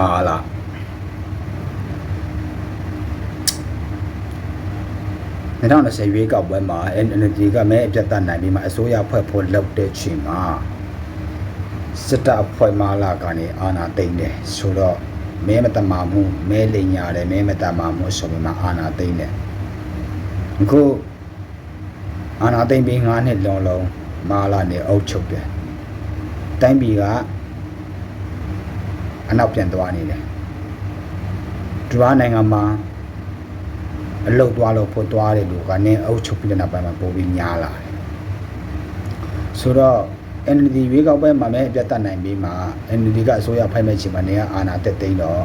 Malaในทางนั้นเสียชีวิตกับไว้มาเอ็นดีก็แม้จะตันไหนมีมาสู้ยาเพื่อพ้นเลิกเดชิมาสตาพอยมาลากันนี่อาณาเต็งเนี่ยสุดแล้วแม้มาตมามูแม้เลียเลยแม้มาตมามูสมัยมาอาณาเต็งเนี่ยกูอาณาเต็งปีงานเนี่ยลงมาลาเนี่ยเอาชุบเลยแต่ปีก็อันนั้นเปลี่ยนตัวนี่เลยตัวไหนงามาเลิกตัวเราพอตัวเลยดูกันเนี่ยเอาชุบเลยนะไปมาปูวิญญาละสุดแล้วเอ็นดีวิก็ไปมาแม้จะตันไหนมีมาเอ็นดีก็สู้ยาไพ่ไม่ชิมาเนี่ยอาณาเต็งเนาะ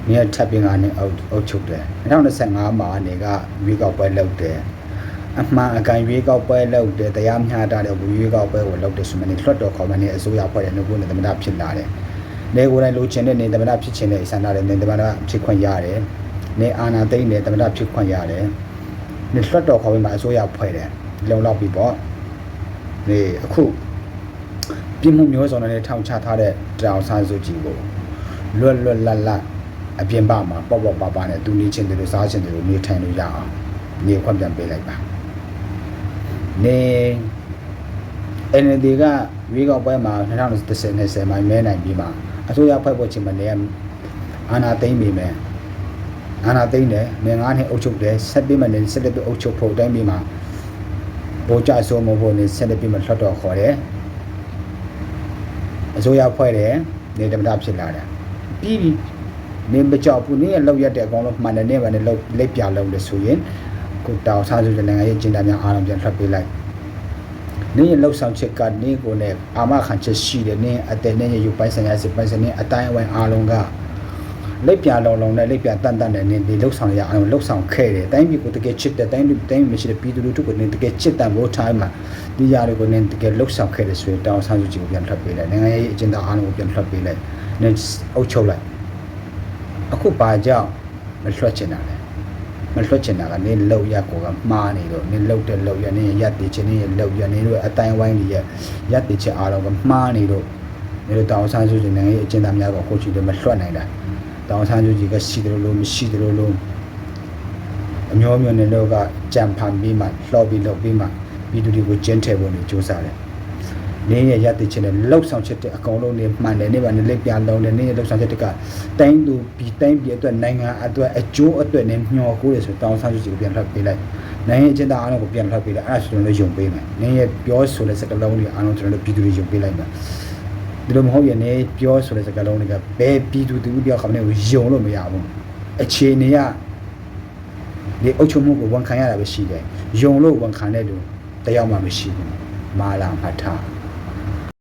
เนี่ยทับปีงานเนี่ยเอาชุบเลยในทางนั้นเสียงามาเนี่ยก็วิก็ไปเลิกเลยมาการวิก็ไปเลิกเลยแต่ยามหาได้เดี๋ยววิก็ไปวันเลิกเดี๋ยวสมัยนี้ทดดอกเขามาเนี่ยสู้ยาไพ่เนี่ยนู่นเนี่ยแต่ไม่ได้พิจารณาเลยเนี่ยกูได้รู้เช่นเนี่ยแต่ไม่ได้พิจารณาสันดาเลยเนี่ยแต่ไม่ได้พิจารณาเลยเนี่ยอาณาเต็งเนี่ยแต่ไม่ได้พิจารณาเลยเนี่ยทดดอกเขาไปมาสู้ยาไพ่เนี่ยเราปีบ่เนี่ยคู่ပြင်းမှုမျိုးစုံနဲ့ထောင်ချထားတဲ့တောင်ဆန်းစုကြည်ကိုလွတ်လပ်အပြင်ပမှာပေါ့ပါနဲ့သူနေချင်းတွေစားချင်းတွေနေထိုင်လို့ရအောင်နေခွင့်ပြန်ပေးလိုက်ပါနေ NLD ကဝေးကောက်ပွဲမှာ2020မှာမဲနိုင်ပြီးမှအစိုးရဖွဲ့ဖို့ချင်းမနေအာဏာသိမ်းပြီမယ်အာဏာသိမ်းတယ်နေငါးနှစ်အုပ်ချုပ်တယ်ဆက်ပြီးမှနေဆက်ပြီးအုပ်ချုပ်ဖို့တိုင်းပြီးမှပိုကြဆိုးမဖို့နေဆက်ပြီးမှလှတ်တော်ခေါ်တယ်အစိုးရဖွဲ့တယ်နေတမတာဖြစ်လာတယ်ပြီးပြီနေမကြောက်ဘူးနေလောက်ရက်တဲ့အကောင်လုံးမှန်တယ်နေပါနဲ့လောက်လက်ပြလုံးတယ်ဆိုရင်ကိုတောင်စားစုတဲ့နိုင်ငံရေးကျင်းသားများအားလုံးပြန်ထွက်ပေးလိုက်နေရလောက်ဆောင်ချက်ကနေကိုနဲ့အာမခံချက်ရှိတယ်နေအတဲနေယူပိုင်းဆိုင်ရာစစ်ပိုင်းဆိုင်နေအတိုင်းအဝိုင်းအားလုံးကလက်ပြလုံးနဲ့လက်ပြတန်နဲ့နေဒီလောက်ဆောင်ရအောင်လောက်ဆောင်ခဲ့တယ်တိုင်းပြည်ကိုတကယ်ချစ်တဲ့တိုင်းမရှိတဲ့ပြည်သူလူထုကိုနေတကယ်ချစ်တဲ့မိုးထားမှာဒီຢာတွေကိုနေတကယ်လောက်ဆောင်ခဲ့တယ်ဆိုရင်တောင်ဆောင်စုကြည့်ကိုပြန်ထွက်ပေးလိုက်နိုင်ငံရေးအကျဉ်းသားအားလုံးကိုပြန်ထွက်ပေးလိုက်နေအုပ်ချုပ်လိုက်အခုပါကြောင့်မလွှတ်ချင်တာလေမလွှတ်ချင်တာကနေလောက်ရကိုကမှားနေတော့နေလောက်တဲ့လောက်ရနေရက်တည်ချင်းနေလောက်ရနေတော့အတိုင်းဝိုင်းကြီးရက်တည်ချင်းအားလုံးကမှားနေတော့နေတော့တောင်ဆောင်စုကြည့်နိုင်ငံရေးအကျဉ်းသားများကကိုချီတယ်မလွှတ်နိုင်တာတောင်ဆန်းစုကြည်ကရှိတယ်လို့မရှိတယ်လို့အမျိုးမျိုးနဲ့တော့ကကြံဖန်ပြီးမှလှော်ပြီးလုပ်ပြီးမှပြည်သူတွေကိုကျင်းထည့်ဖို့နေကြိုးစားတယ်။နေရရတဲ့ချင်းနဲ့လှုပ်ဆောင်ချက်တဲ့အကောင်လုံးနေမှန်တယ်နေပါနဲ့လက်ပြလုံးတယ်နေလှုပ်ဆောင်ချက်တွေကတိုင်းသူပြီးတိုင်းပြည်အတွက်နိုင်ငံအတွက်အကျိုးအတွက်နဲ့မျှော်ကိုးတယ်ဆိုတောင်ဆန်းစုကြည်ကိုပြန်လှပ်ပေးလိုက်။နိုင်ငံအကျဉ်းသားအားလုံးကိုပြန်လှပ်ပေးလိုက်အဲ့ဒါဆိုတော့ယုံပေးမယ်။နေရပြောဆိုတဲ့စကားလုံးတွေအားလုံးကျွန်တော်တို့ပြည်သူတွေယုံပေးလိုက်မယ်။ဒီလိုမဟုတ်ရင်လည်းပြောဆိုတဲ့စကားလုံးတွေကဘယ်ပြည်သူတူတယောက်ခမနဲ့ကိုယုံလို့မရဘူးအခြေအနေကဒီအုပ်ချုပ်မှုကိုဝန်ခံရတာပဲရှိတယ်ယုံလို့ဝန်ခံတဲ့လူတယောက်မှမရှိဘူးမာလာမှတ်ထား